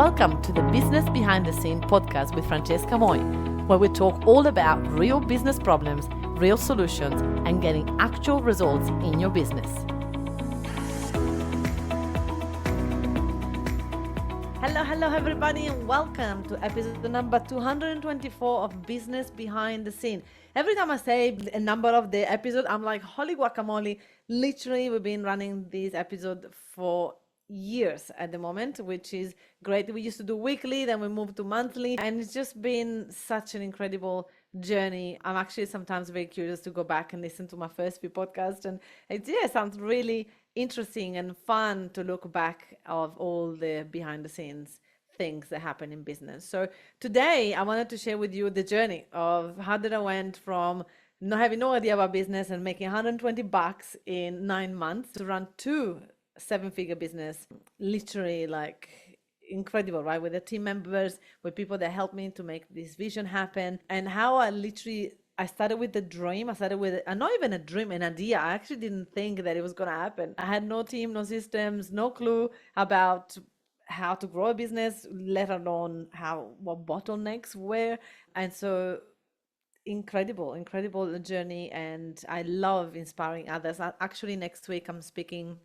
Welcome to the Business Behind the Scene podcast with Francesca Moi, where we talk all about real business problems, real solutions, and getting actual results in your business. Hello everybody, and welcome to episode number 224 of Business Behind the Scene. Every time I say a number of the episode, I'm like, holy guacamole. Literally, we've been running these episodes for years at the moment, which is great. We used to do weekly, then we moved to monthly, and it's just been such an incredible journey. I'm actually sometimes very curious to go back and listen to my first few podcasts, and it sounds really interesting and fun to look back of all the behind the scenes things that happen in business. So today I wanted to share with you the journey of how did I went from not having no idea about business and making $120 in 9 months to run 2 7-figure business, literally like incredible, right? With the team members, with people that helped me to make this vision happen, and how I started with the dream. I started with not even a dream, an idea. I actually didn't think that it was going to happen. I had no team, no systems, no clue about how to grow a business, let alone what bottlenecks were. And so incredible journey, and I love inspiring others. Actually, next week I'm speaking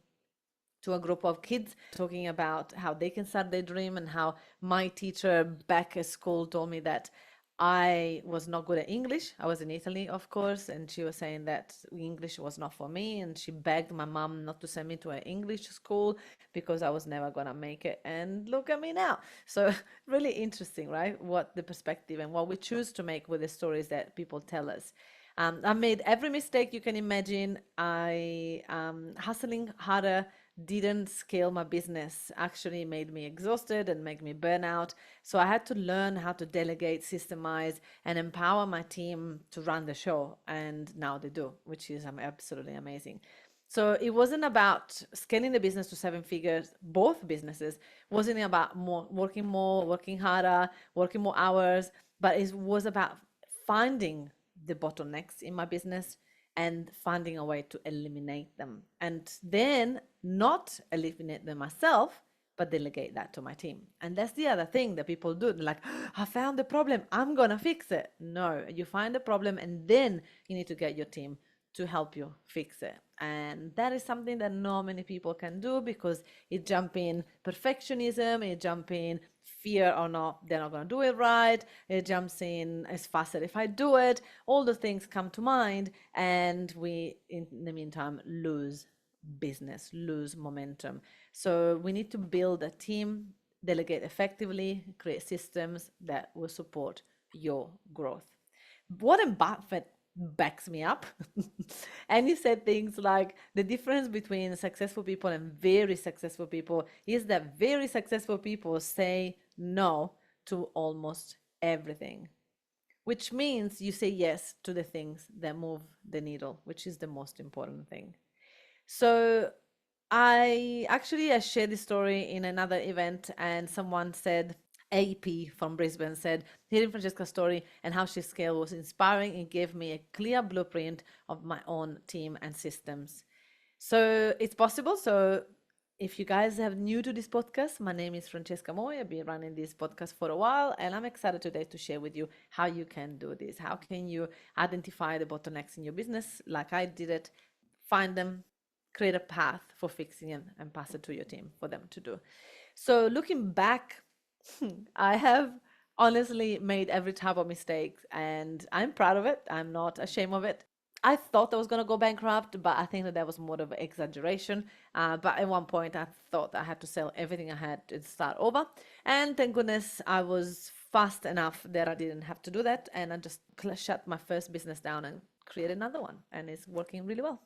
to a group of kids talking about how they can start their dream, and how my teacher back at school told me that I was not good at English. I was in Italy, of course, and she was saying that English was not for me, and she begged my mom not to send me to an English school because I was never gonna make it. And look at me now. So really interesting, right? What the perspective and what we choose to make with the stories that people tell us. I made every mistake you can imagine. I hustling harder didn't scale my business, actually made me exhausted and make me burn out. So I had to learn how to delegate, systemize, and empower my team to run the show. And now they do, which is absolutely amazing. So it wasn't about scaling the business to 7 figures. Both businesses wasn't about working harder, working more hours, but it was about finding the bottlenecks in my business and finding a way to eliminate them, and then not eliminate them myself, but delegate that to my team. And that's the other thing that people do. They're like, I found the problem, I'm gonna fix it. No, you find the problem and then you need to get your team to help you fix it. And that is something that not many people can do, because it jump in perfectionism, it jump in fear or not, they're not going to do it right. It jumps in as faster if I do it. All the things come to mind, and we, in the meantime, lose business, lose momentum. So we need to build a team, delegate effectively, create systems that will support your growth. Warren Buffett backs me up. And he said things like, the difference between successful people and very successful people is that very successful people say no to almost everything, which means you say yes to the things that move the needle, which is the most important thing. So I shared this story in another event, and someone said, AP from Brisbane said, hearing Francesca's story and how she scaled was inspiring. It gave me a clear blueprint of my own team and systems. So it's possible. So if you guys are new to this podcast, my name is Francesca Moi. I've been running this podcast for a while, and I'm excited today to share with you how you can do this. How can you identify the bottlenecks in your business like I did it, find them, create a path for fixing them, and pass it to your team for them to do. So looking back, I have honestly made every type of mistake, and I'm proud of it. I'm not ashamed of it. I thought I was going to go bankrupt, but I think that was more of an exaggeration. But at one point, I thought I had to sell everything I had to start over. And thank goodness I was fast enough that I didn't have to do that. And I just shut my first business down and created another one. And it's working really well.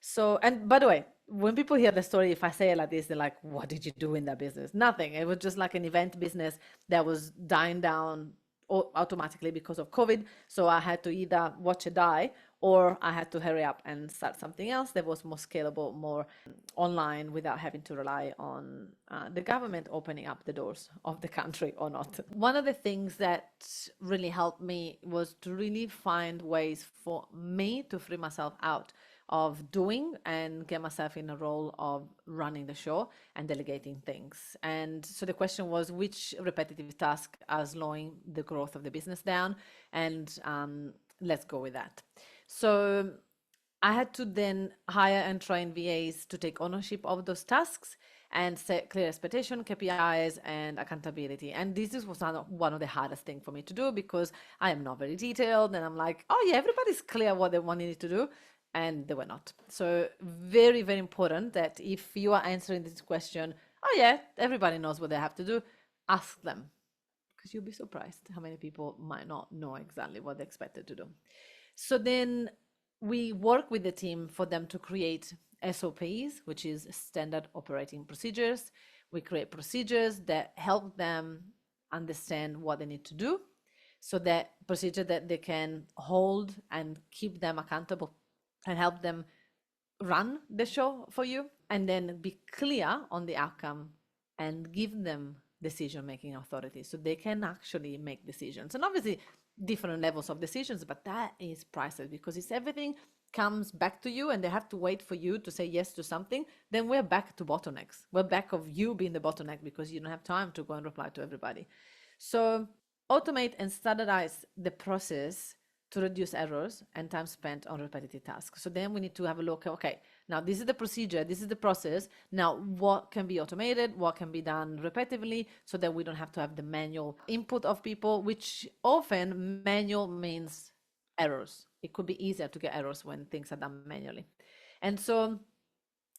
So, and by the way, when people hear the story, if I say it like this, they're like, what did you do in that business? Nothing. It was just like an event business that was dying down automatically because of COVID. So I had to either watch it die, or I had to hurry up and start something else that was more scalable, more online, without having to rely on the government opening up the doors of the country or not. One of the things that really helped me was to really find ways for me to free myself out of doing and get myself in a role of running the show and delegating things. And so the question was, which repetitive task are slowing the growth of the business down? And let's go with that. So I had to then hire and train VAs to take ownership of those tasks and set clear expectation, KPIs, and accountability. And this was one of the hardest things for me to do, because I am not very detailed, and I'm like, oh yeah, everybody's clear what they wanted to do, and they were not. So very, very important that if you are answering this question, oh yeah, everybody knows what they have to do, ask them, because you'll be surprised how many people might not know exactly what they're expected to do. So then we work with the team for them to create SOPs, which is standard operating procedures. We create procedures that help them understand what they need to do, so that procedure that they can hold and keep them accountable and help them run the show for you, and then be clear on the outcome and give them decision-making authority so they can actually make decisions. And obviously different levels of decisions, but that is priceless, because it's everything comes back to you and they have to wait for you to say yes to something. Then we're back to bottlenecks. We're back of you being the bottleneck because you don't have time to go and reply to everybody. So automate and standardize the process to reduce errors and time spent on repetitive tasks. So then we need to have a look, okay, now this is the procedure, this is the process. Now what can be automated, what can be done repetitively, so that we don't have to have the manual input of people, which often manual means errors. It could be easier to get errors when things are done manually. And so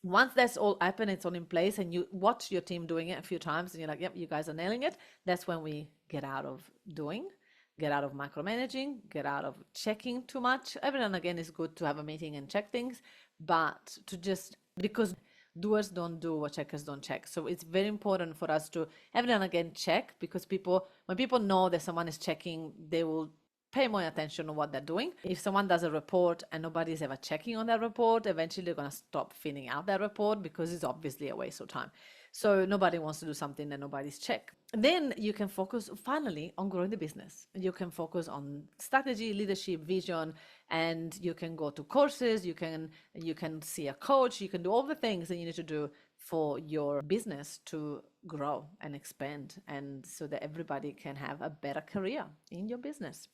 once that's all happened, it's all in place, and you watch your team doing it a few times and you're like, yep, you guys are nailing it. That's when we get out of doing, get out of micromanaging, get out of checking too much. Every now and again it's good to have a meeting and check things, but to just, because doers don't do what checkers don't check. So it's very important for us to every now and again check, because when people know that someone is checking, they will pay more attention on what they're doing. If someone does a report and nobody's ever checking on that report, eventually they're going to stop filling out that report, because it's obviously a waste of time. So nobody wants to do something that nobody's checked. Then you can focus finally on growing the business. You can focus on strategy, leadership, vision, and you can go to courses, you can see a coach, you can do all the things that you need to do for your business to grow and expand, and so that everybody can have a better career in your business.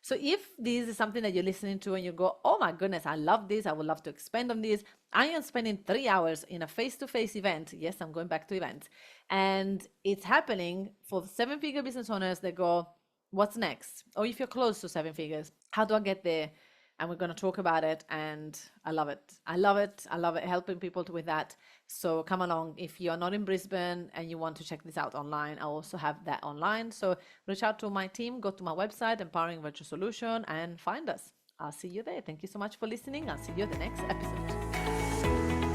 So if this is something that you're listening to and you go, oh my goodness, I love this, I would love to expand on this. I am spending 3 hours in a face-to-face event. Yes, I'm going back to events. And it's happening for 7-figure business owners that go, what's next? Or if you're close to 7 figures, how do I get there? And we're going to talk about it. And I love it. I love it. I love it, helping people with that. So come along. If you're not in Brisbane and you want to check this out online, I also have that online. So reach out to my team, go to my website, Empowering Virtual Solution, and find us. I'll see you there. Thank you so much for listening. I'll see you at the next episode.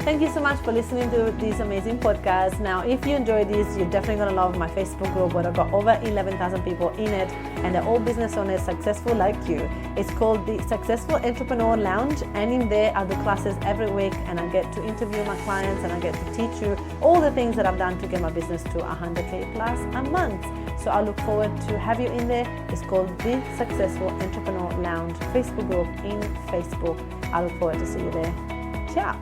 Thank you so much for listening to this amazing podcast. Now, if you enjoyed this, you're definitely going to love my Facebook group, where I've got over 11,000 people in it, and they're all business owners successful like you. It's called the Successful Entrepreneur Lounge, and in there I do classes every week, and I get to interview my clients, and I get to teach you all the things that I've done to get my business to 100K plus a month. So I look forward to have you in there. It's called the Successful Entrepreneur Lounge Facebook group in Facebook. I look forward to see you there. Ciao.